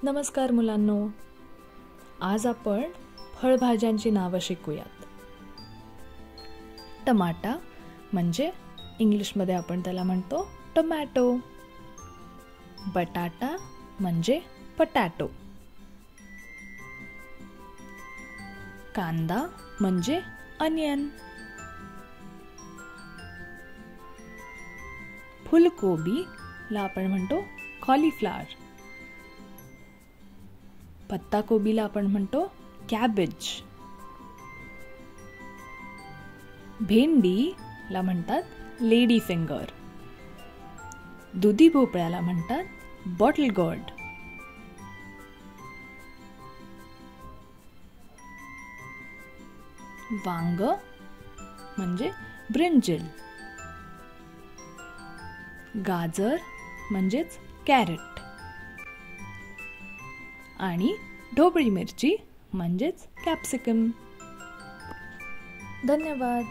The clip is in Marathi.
नमस्कार मुलांनो, आज आपण फळभाज्यांची नावं शिकूयात. टमाटा म्हणजे इंग्लिशमध्ये आपण त्याला म्हणतो टोमॅटो. बटाटा म्हणजे पटॅटो. कांदा म्हणजे अनियन. फुलकोबीला आपण म्हणतो कॉलीफ्लॉवर. पत्ताकोबीला आपण म्हणतो कॅबेज. भेंडीला म्हणतात लेडी फिंगर. दुधी भोपळ्याला म्हणतात बॉटल गॉर्ड. वांग म्हणजे ब्रिंजल. गाजर म्हणजेच कॅरेट. आणि ढोबळी मिरची म्हणजेच कॅप्सिकम. धन्यवाद.